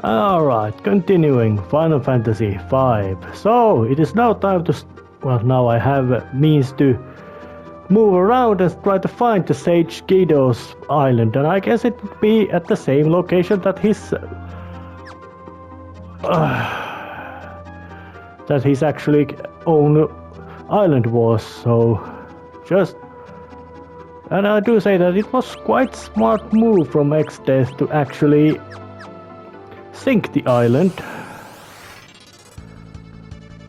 Alright, continuing Final Fantasy V. So, it is now time to... Well, now I have means to move around and try to find the Sage Guido's island. And I guess it would be at the same location that his actually own island was. So, just... And I do say that it was quite smart move from X-Death to actually sink the island,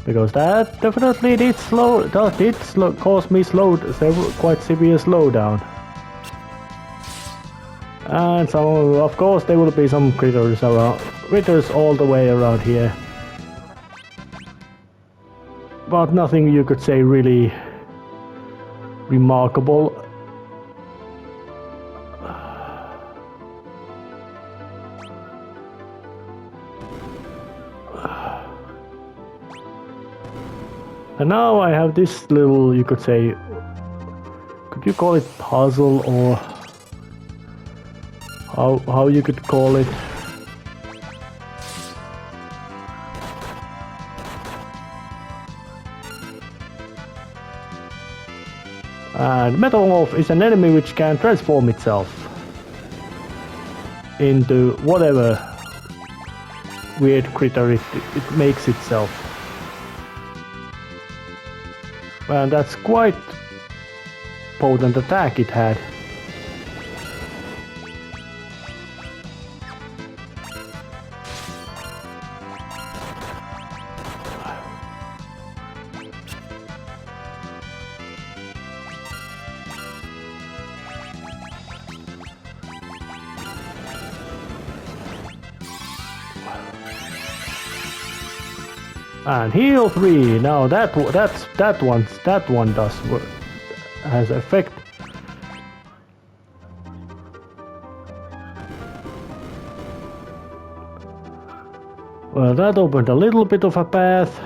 because that definitely did cause me quite severe slowdown. And so of course there will be some critters all the way around here, but nothing you could say really remarkable. And now I have this little, you could say, could you call it puzzle, or how you could call it? And Metamorph is an enemy which can transform itself into whatever weird critter it makes itself. And that's quite potent attack it had. And heal 3. Now that one has effect. Well, that opened a little bit of a path.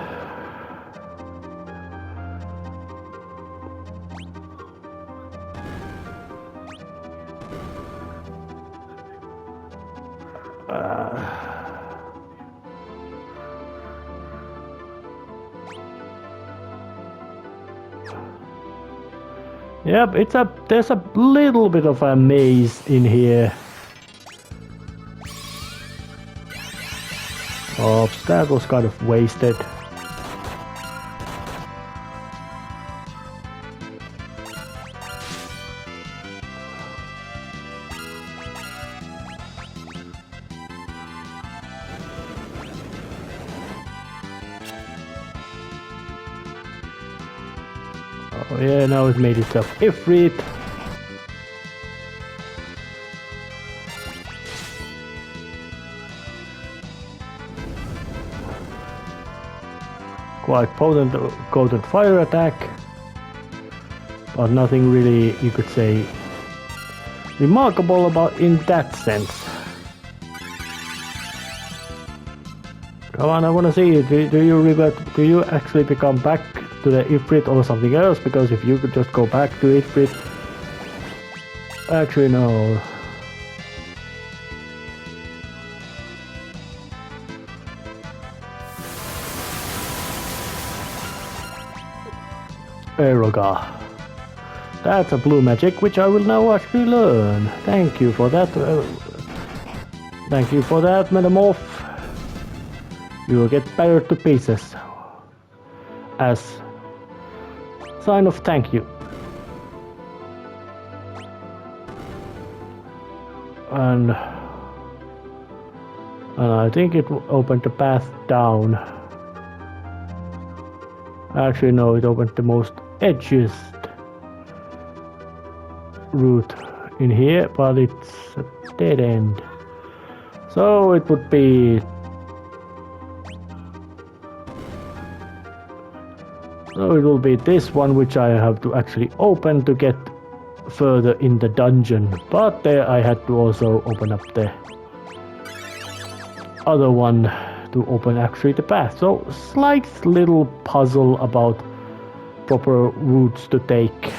Yep, there's a little bit of a maze in here. Oh, that was kind of wasted. Oh yeah, now it made itself Ifrit. Quite potent fire attack, but nothing really, you could say, remarkable about in that sense. Come on, I wanna see, do you actually become back to the Ifrit or something else? Because if you could just go back to Ifrit... Actually, no. Eroga. That's a blue magic which I will now actually learn. Thank you for that. Thank you for that, Metamorph. You will get battered to pieces as sign of thank you. And I think it opened the path down. Actually, no, it opened the most edgiest route in here, but it's a dead end. So it would be... So it will be this one which I have to actually open to get further in the dungeon. But there I had to also open up the other one to open actually the path. So slight little puzzle about proper routes to take.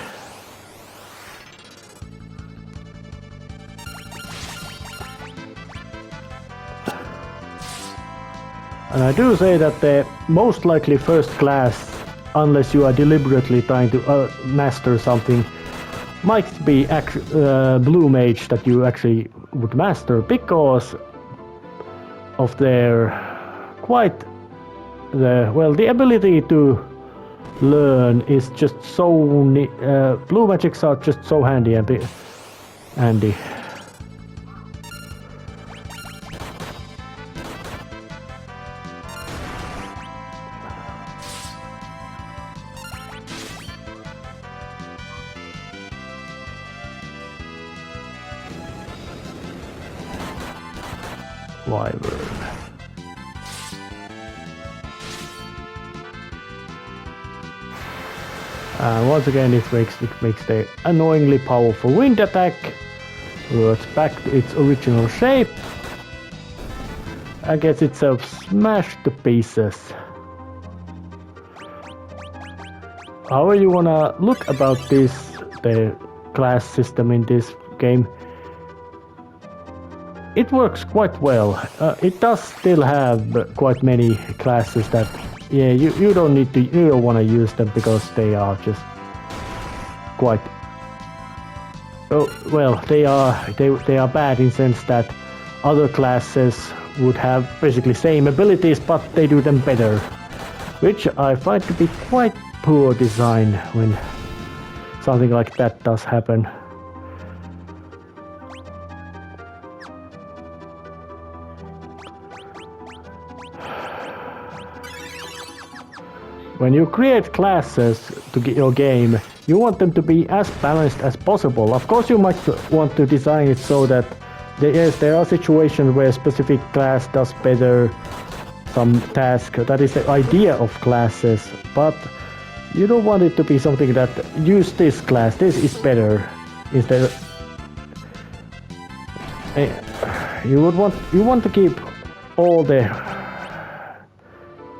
And I do say that the most likely first class, unless you are deliberately trying to master something, might be blue mage that you actually would master because of their the ability to learn is just so blue magics are just so handy. Wyvern. And once again it makes the annoyingly powerful wind attack reverts back to its original shape and gets itself smashed to pieces. However you wanna look about the class system in this game, it works quite well. It does still have quite many classes that, yeah, you don't want to use them because they are just quite. Oh well, they are bad in the sense that other classes would have basically same abilities, but they do them better, which I find to be quite poor design when something like that does happen. When you create classes to your game, you want them to be as balanced as possible. Of course, you might want to design it so that there are situations where a specific class does better some task. That is the idea of classes, but you don't want it to be something that use this class. This is better. Instead, you want to keep all the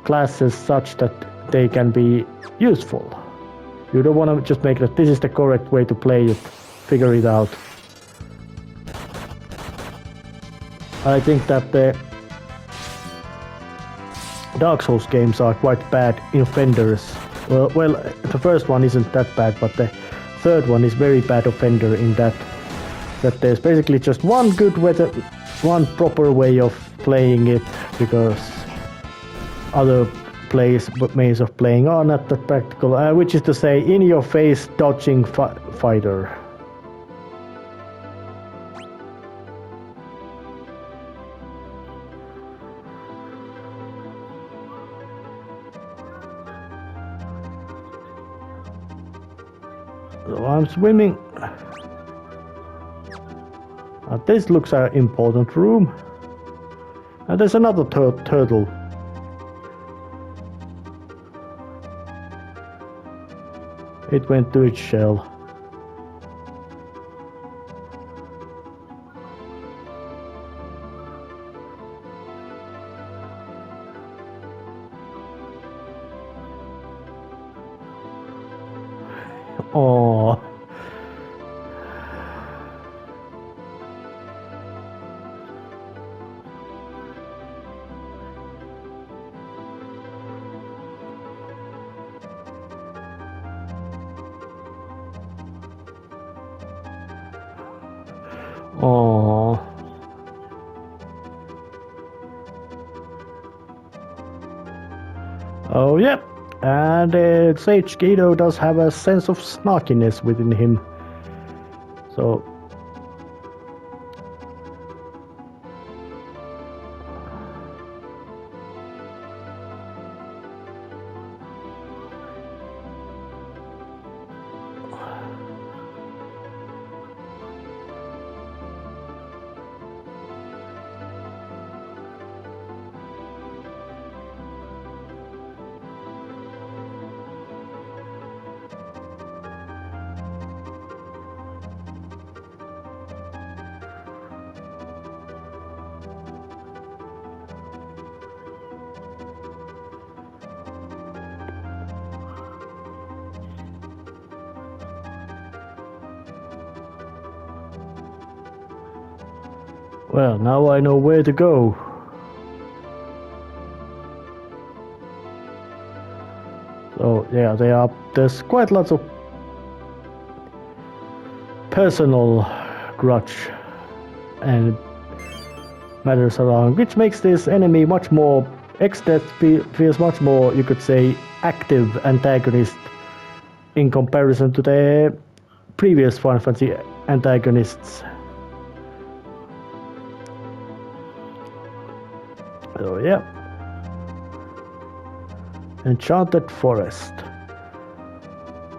classes such that they can be useful. You don't want to just make that this is the correct way to play it, figure it out. I think that the Dark Souls games are quite bad in offenders. Well, the first one isn't that bad, but the third one is very bad offender in that there's basically just one proper way of playing it, because other ways of playing are not that practical, which is to say, in-your-face dodging fighter. So I'm swimming. This looks an important room. And there's another turtle. It went to its shell. Oh. Oh. Oh, yep. And Sage Guido does have a sense of snarkiness within him. So. Well, now I know where to go. So yeah, there's quite lots of personal grudge and matters around, which makes this enemy much more feels much more, you could say, active antagonist in comparison to the previous Final Fantasy antagonists. So yeah. Enchanted Forest.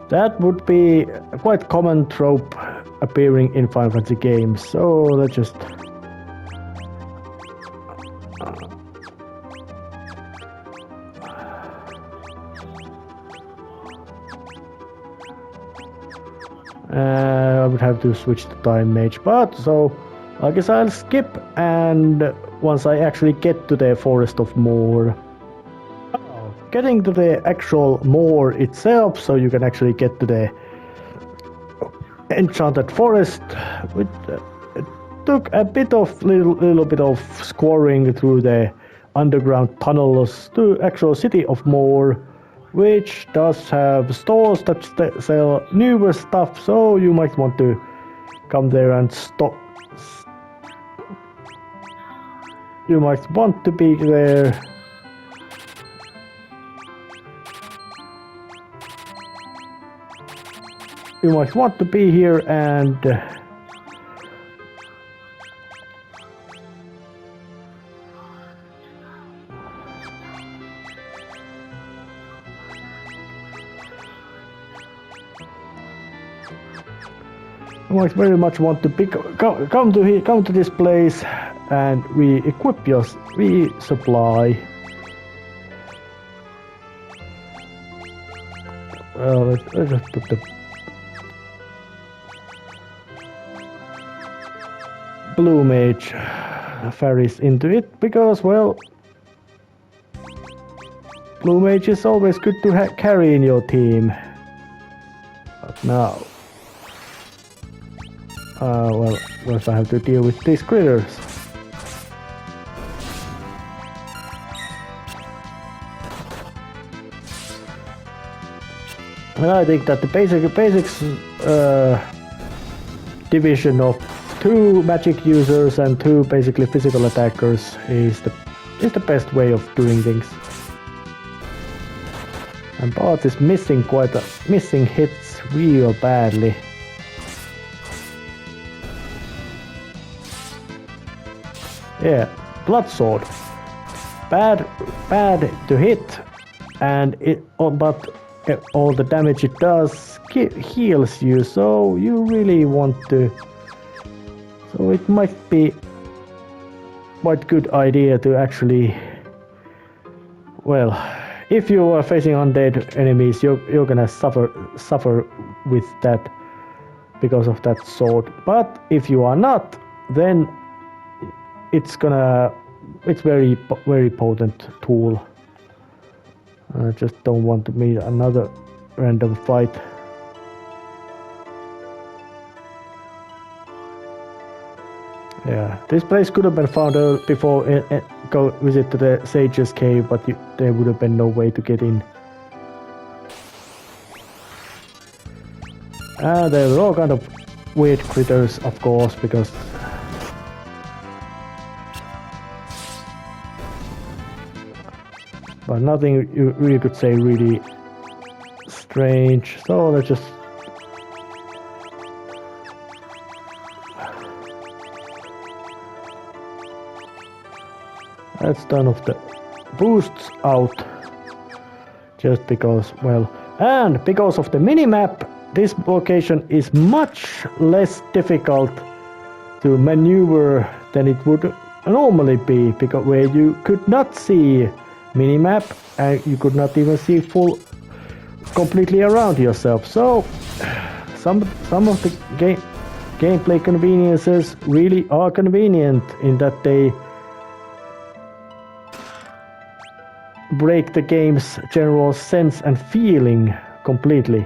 That would be a quite common trope appearing in Final Fantasy games, so let's just... I would have to switch to Time Mage, but so I guess I'll skip, and once I actually get to the Forest of Moor. Getting to the actual Moor itself, so you can actually get to the Enchanted Forest, which took a little bit of scoring through the underground tunnels to actual city of Moor, which does have stores that sell newer stuff, so you might want to come there and stop. You might want to be there. You might want to be here and you might very much want to come to this place and re-equip your resupply. Well, let's just put the Blue Mage Faris into it, because, well, Blue Mage is always good to carry in your team. But now, well, first I have to deal with these critters. And I think that the basics division of 2 magic users and 2 basically physical attackers is the best way of doing things. And Bart is missing hits real badly. Yeah, Blood Sword. Bad to hit, and but all the damage it does heals you, so you really want to. So it might be quite good idea to actually, well, if you are facing undead enemies, you're gonna suffer with that because of that sword. But if you are not, then it's very potent tool. I just don't want to meet another random fight. Yeah, this place could have been found before go visit to the Sage's Cave, but there would have been no way to get in. There were all kind of weird critters, of course, because but nothing you really could say really strange. So let's just let's turn off the boosts out, just because, well, and because of the minimap, this location is much less difficult to maneuver than it would normally be, because where you could not see minimap and you could not even see completely around yourself. So some of the gameplay conveniences really are convenient in that they break the game's general sense and feeling completely.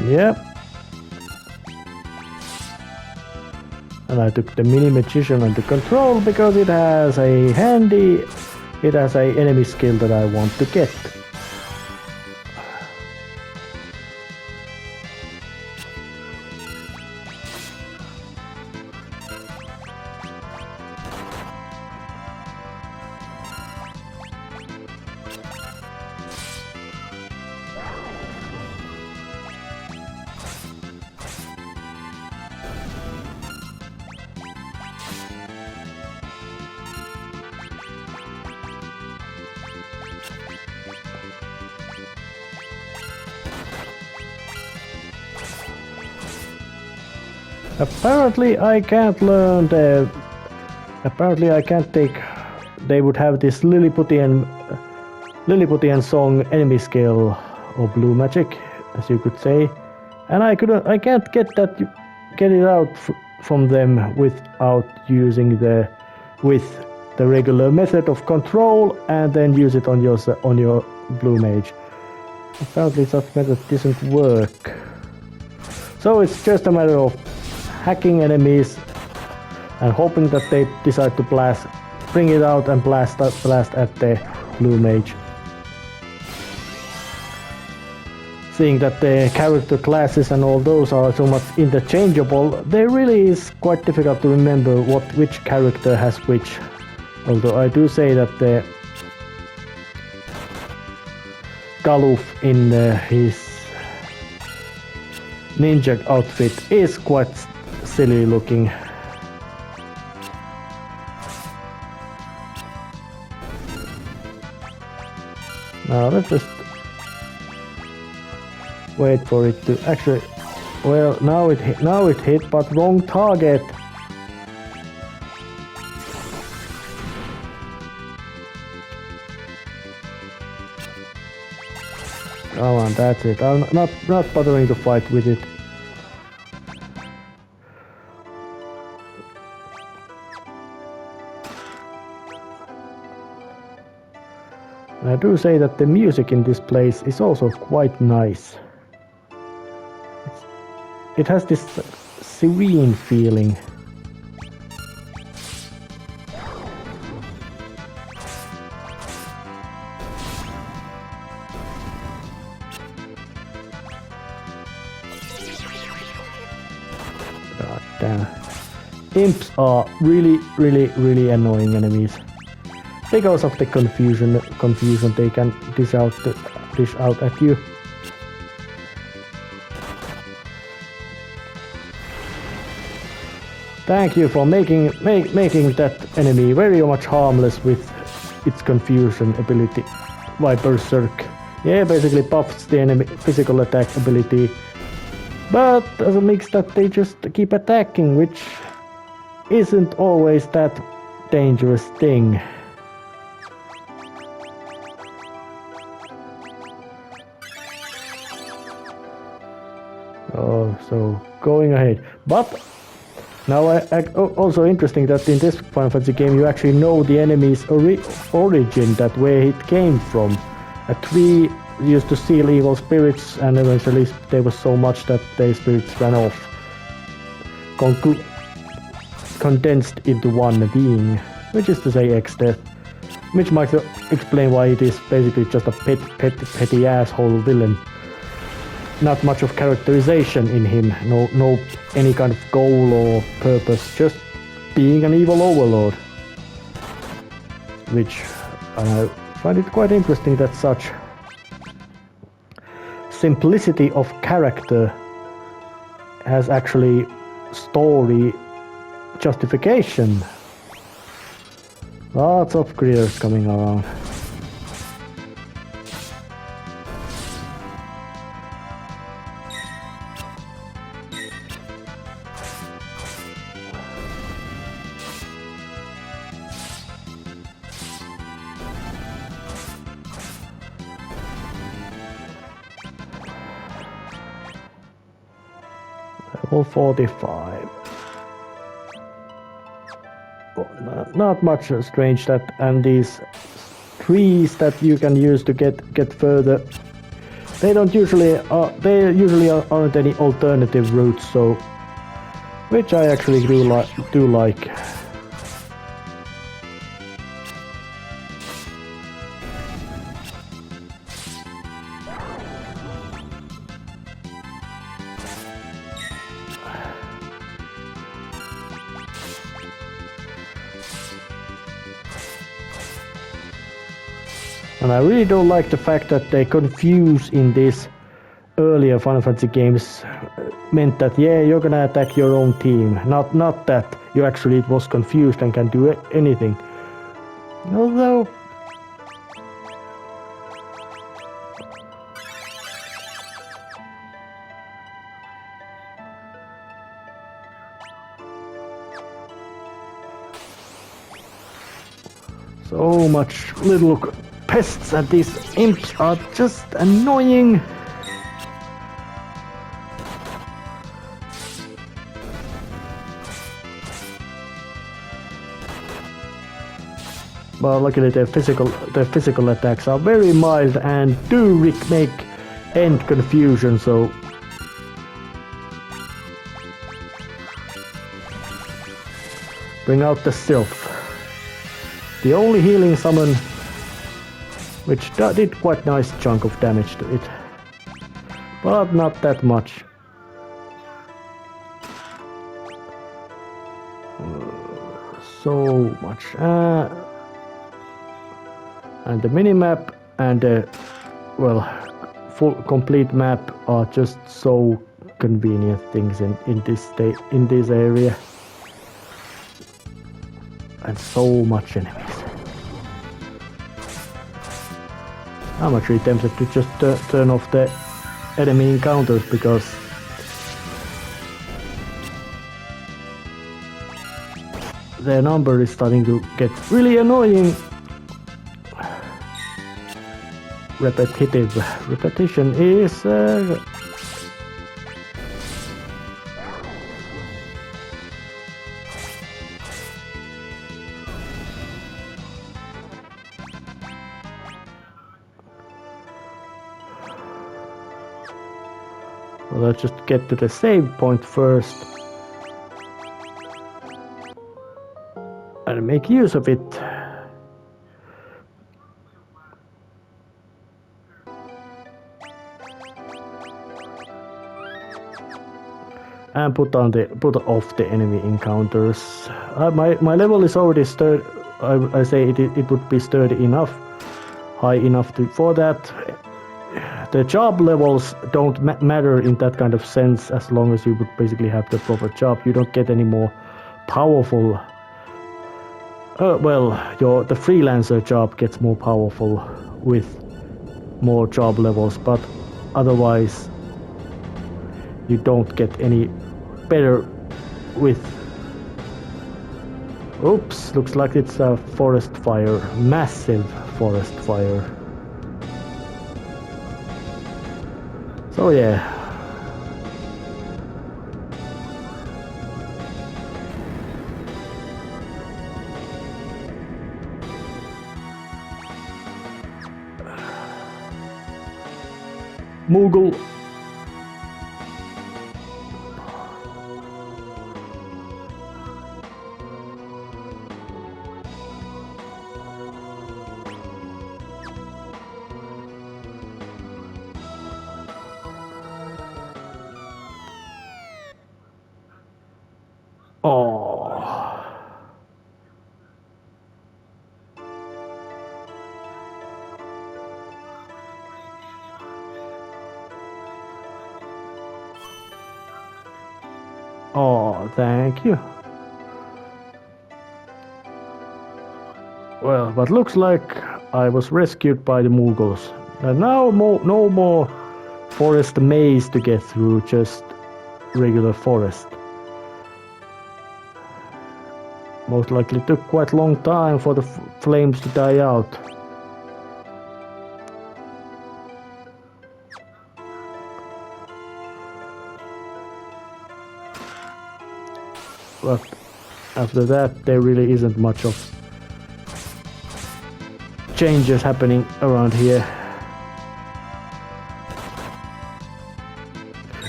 Yep. And I took the mini magician under control because it has a enemy skill that I want to get. Apparently I can't learn the... Apparently I can't take... They would have this Lilliputian song enemy skill or blue magic, as you could say. And I can't get it out from them without using the regular method of control and then use it on your blue mage. Apparently such method doesn't work. So it's just a matter of hacking enemies and hoping that they decide to bring it out and blast at the blue mage. Seeing that the character classes and all those are so much interchangeable, there really is quite difficult to remember which character has which. Although I do say that the Galuf in his ninja outfit is quite silly looking. Now let's just wait for it to actually... Well, now it hit, but wrong target. Come on, that's it. I'm not bothering to fight with it. I do say that the music in this place is also quite nice. It has this serene feeling. God damn. Imps are really annoying enemies. Because of the confusion they can dish out at you. Thank you for making that enemy very much harmless with its confusion ability by Berserk. Yeah, basically buffs the enemy physical attack ability, but doesn't mean that they just keep attacking, which isn't always that dangerous thing. Oh, so going ahead. But now also interesting that in this Final Fantasy game you actually know the enemy's origin, that where it came from. A tree used to seal evil spirits, and eventually there was so much that their spirits ran off, condensed into one being, which is to say X-Death, which might explain why it is basically just a petty asshole villain. Not much of characterization in him, no any kind of goal or purpose, just being an evil overlord. Which I find it quite interesting that such simplicity of character has actually story justification. Lots of critters coming around. Level 45. Well, not much strange that, and these trees that you can use to get further They usually aren't any alternative routes, so which I actually do like. And I really don't like the fact that they confuse in this earlier Final Fantasy games meant that yeah, you're gonna attack your own team, not that you actually was confused and can do anything. Although so much little pests and these imps are just annoying. But luckily their physical attacks are very mild and do make end confusion, so bring out the Sylph. The only healing summon which did quite nice chunk of damage to it, but not that much. So much. And the minimap and the full complete map are just so convenient things in this area, and so much enemies. I'm actually tempted to just turn off the enemy encounters because their number is starting to get really annoying. Repetition is well, let's just get to the save point first and make use of it. And put off the enemy encounters. My level is already stirred. I say it would be sturdy enough, high enough for that. The job levels don't matter in that kind of sense as long as you would basically have the proper job. You don't get any more powerful. The freelancer job gets more powerful with more job levels, but otherwise you don't get any better with. Oops, looks like it's a forest fire, massive forest fire. So yeah. Moogle. Oh, thank you. Well, but looks like I was rescued by the Mughals. And now no more forest maze to get through, just regular forest. Most likely took quite a long time for the flames to die out. But after that there really isn't much of changes happening around here.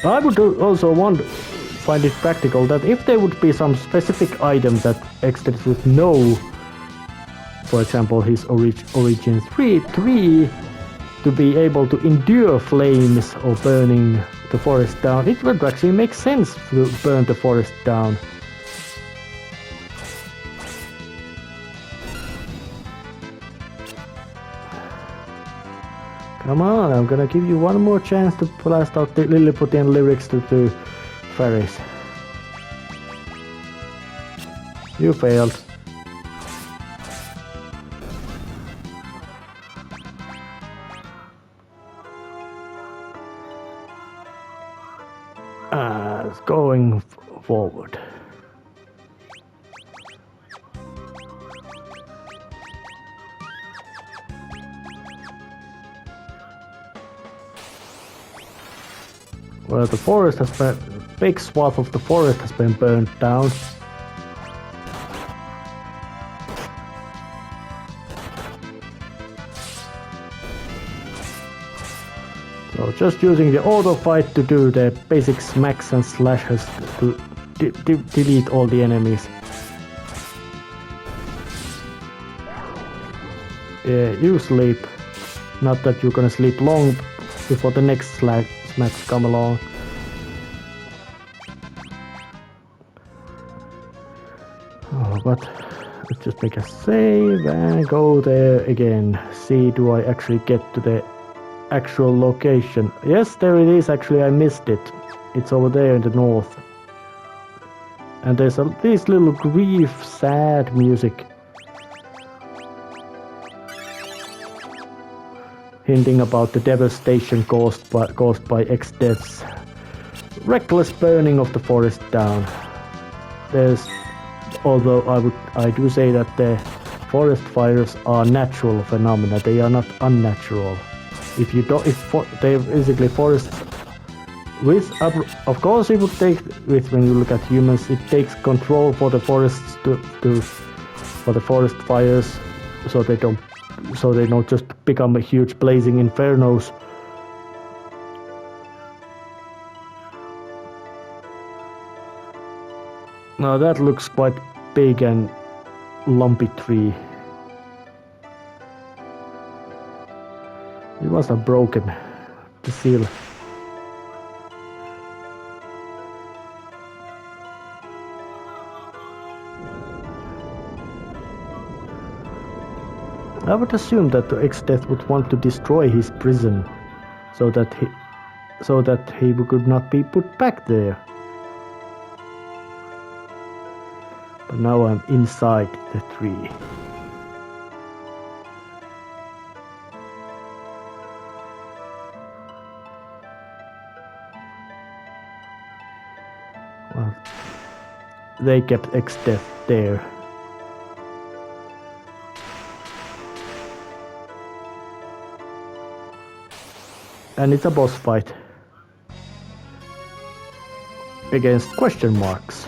I would also find it practical that if there would be some specific item that Exteth would know, for example his origin 3, to be able to endure flames or burning the forest down, it would actually make sense to burn the forest down. Come on, I'm gonna give you one more chance to blast out the Lilliputian lyrics to fairies. You failed. It's going forward. Well, the forest has been, a big swath of the forest has been burned down. So just using the auto fight to do the basic smacks and slashes to delete all the enemies. Yeah, you sleep. Not that you're gonna sleep long before the next smacks come along. Oh, but let's just make a save and go there again. See, do I actually get to the actual location? Yes, there it is. Actually, I missed it. It's over there in the north. And there's this little grief, sad music hinting about the devastation caused by Exteth's reckless burning of the forest down. Although I do say that the forest fires are natural phenomena, they are not unnatural. They basically forests with, of course it would take, when you look at humans, it takes control for the forests for the forest fires, so they don't just become a huge blazing infernos. Now that looks quite big and lumpy tree. It must have broken the seal. I would assume that Exteth would want to destroy his prison, so that he could not be put back there. But now I'm inside the tree. Well, they kept Exteth there. And it's a boss fight against question marks.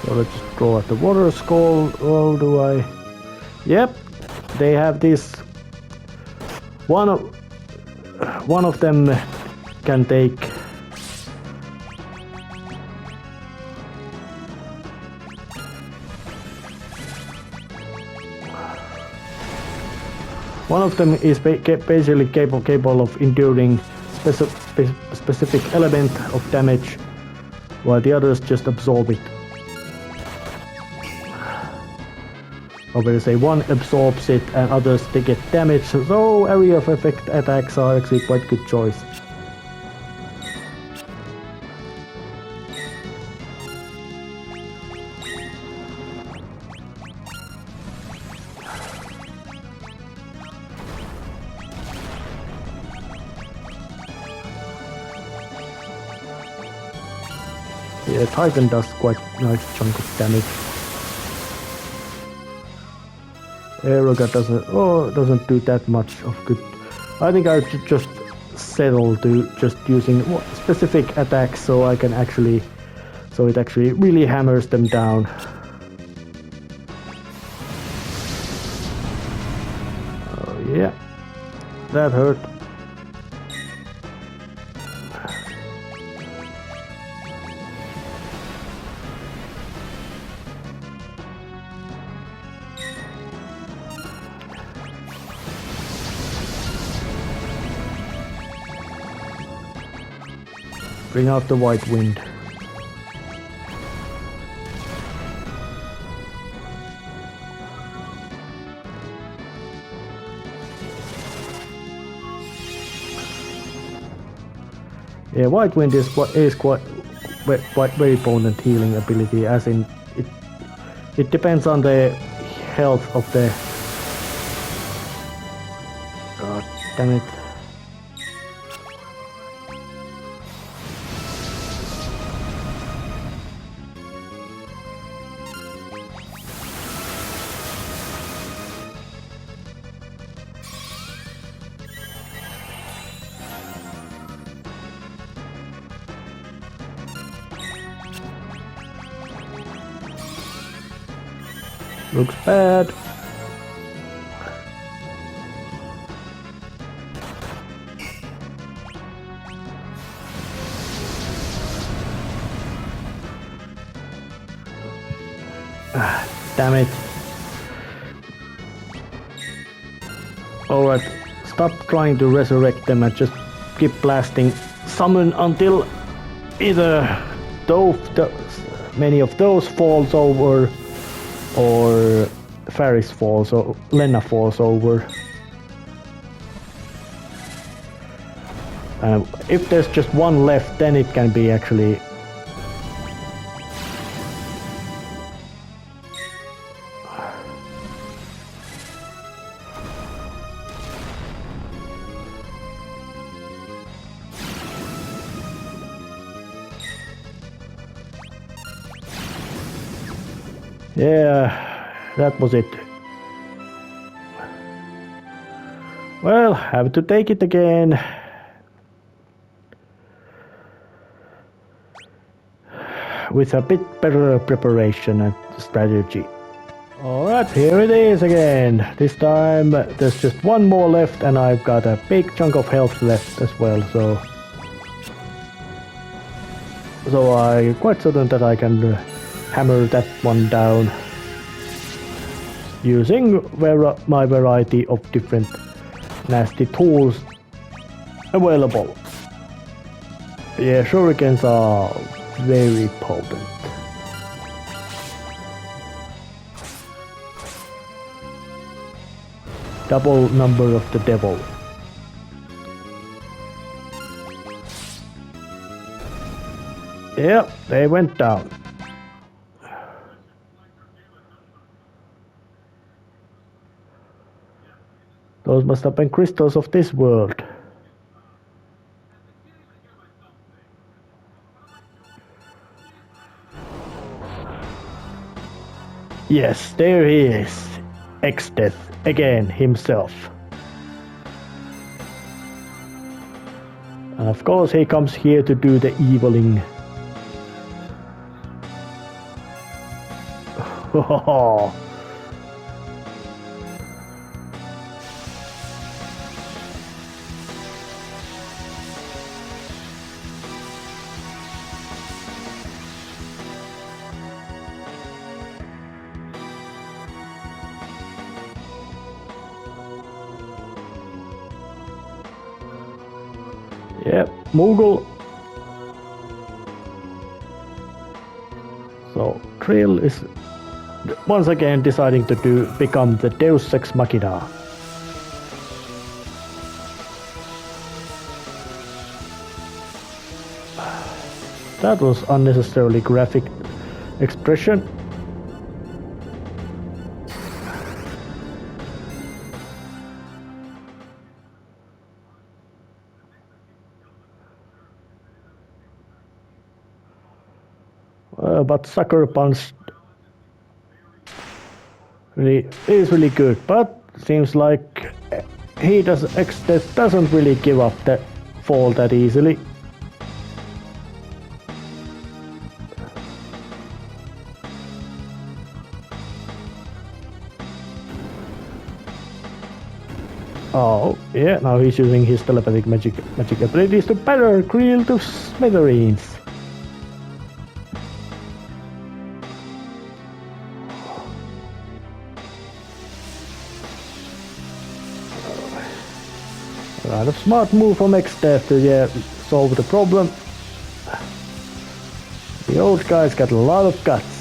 So let's just draw at the water skull. Oh, do I? Yep, they have this. One of them can take. One of them is basically capable of enduring specific element of damage, while the others just absorb it. Or better say, one absorbs it and others they get damage, so area of effect attacks are actually quite good choice. Yeah, Titan does quite nice chunk of damage. Eroga doesn't do that much of good. I think I should just settle to just using specific attacks so it actually really hammers them down. Oh yeah, that hurt. Bring out the white wind. Yeah, white wind is quite very potent healing ability, as in it depends on the health of the... God damn it. Looks bad. Ah, damn it. Alright, stop trying to resurrect them and just keep blasting. Summon until either many of those falls over, or Faris falls, or Lena falls over. If there's just one left, then it can be actually... Yeah, that was it. Well, have to take it again. With a bit better preparation and strategy. Alright, here it is again. This time there's just one more left and I've got a big chunk of health left as well, so I'm quite certain that I can hammer that one down using my variety of different nasty tools available. Yeah, shurikens are very potent. Double number of the devil. Yeah, they went down. Those must have been crystals of this world. Yes, there he is. X-Death again himself. And of course he comes here to do the eviling. Yep, Moogle. So Trill is once again deciding to become the Deus Ex Machina. That was unnecessarily graphic expression. But Sucker Punch is really good, but seems like X-Death doesn't really give up that fall that easily. Oh, yeah, now he's using his telepathic magic abilities to batter Creel to smithereens. Kind of smart move from X-Death to solve the problem. The old guy's got a lot of guts.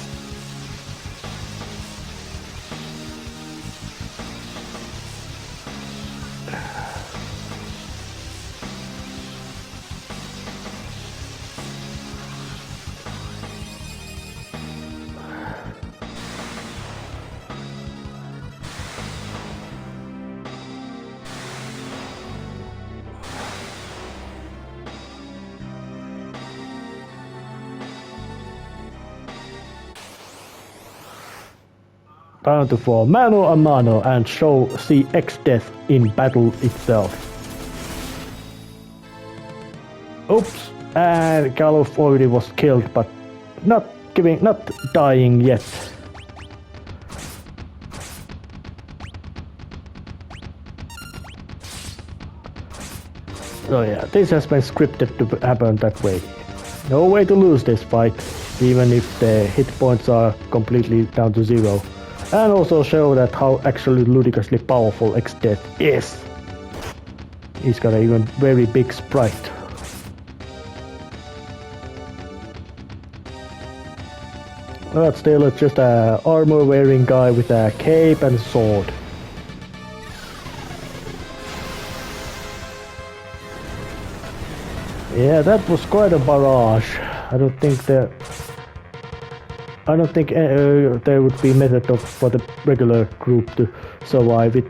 Time to fall mano a mano and see X-Death in battle itself. Oops, and Galuf already was killed, but not dying yet. So yeah, this has been scripted to happen that way. No way to lose this fight, even if the hit points are completely down to zero. And also show that how actually ludicrously powerful X-Death is. He's got an even very big sprite. But still, it's just a armor-wearing guy with a cape and sword. Yeah, that was quite a barrage. I don't think there would be method for the regular group to survive it.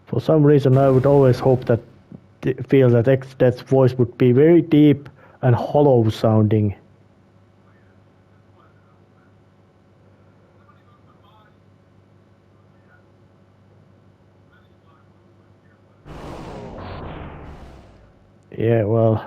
For some reason, I would always feel that X-Death's voice would be very deep and hollow sounding. Yeah, well.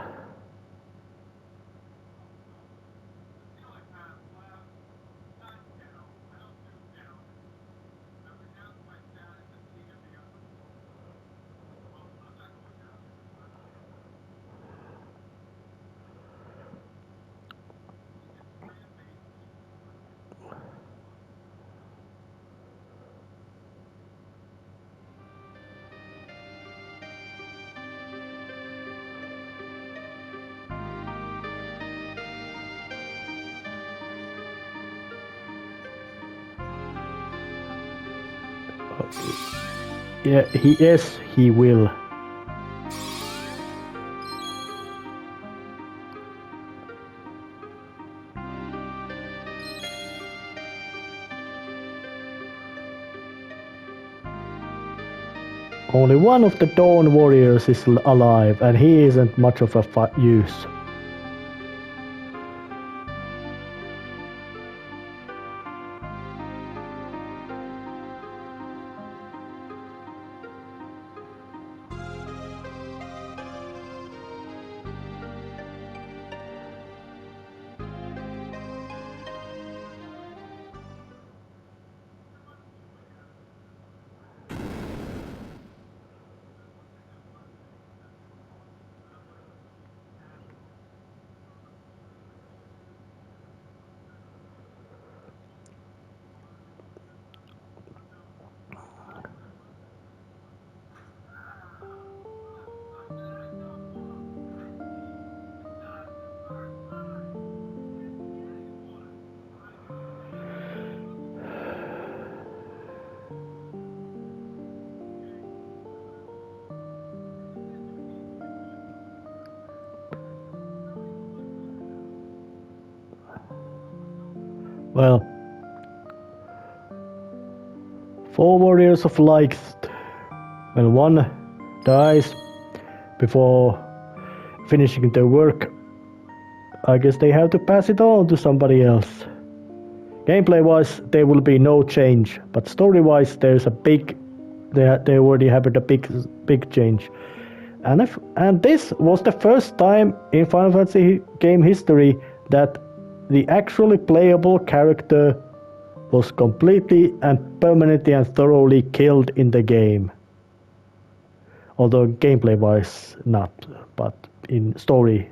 Yeah, he will. Only one of the Dawn Warriors is alive, and he isn't much of a use. Well, 4 Warriors of Light. When one dies before finishing their work, I guess they have to pass it on to somebody else. Gameplay-wise, there will be no change, but story-wise, there's a big. They already have a big change, and this was the first time in Final Fantasy game history that the actually playable character was completely and permanently and thoroughly killed in the game. Although gameplay-wise not, but in story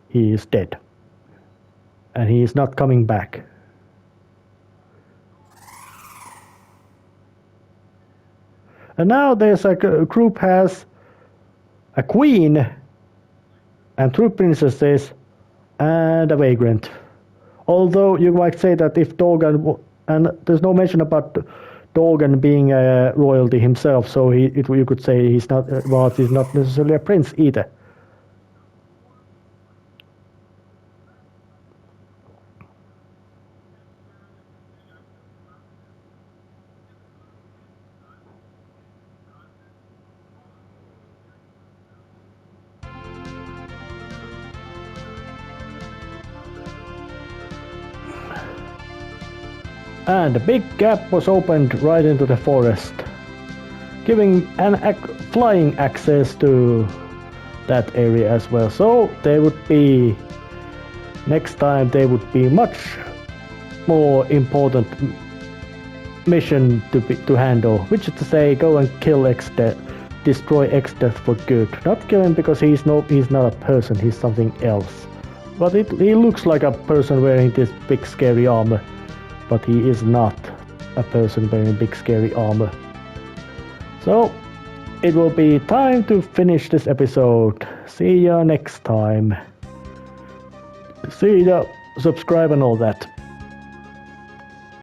he is dead. And he is not coming back. And now there's a group has a queen and 3 princesses and a vagrant. Although you might say that if Dorgan, and there's no mention about Dorgan being a royalty himself, so you could say he's not necessarily a prince either. And a big gap was opened right into the forest, giving flying access to that area as well. So there would be, next time there would be much more important mission to handle, which is to say go and kill X-Death, destroy X-Death for good. Not kill him because he's not a person, he's something else. But he looks like a person wearing this big scary armor. But he is not a person wearing big scary armor. So it will be time to finish this episode. See ya next time. See ya, subscribe and all that.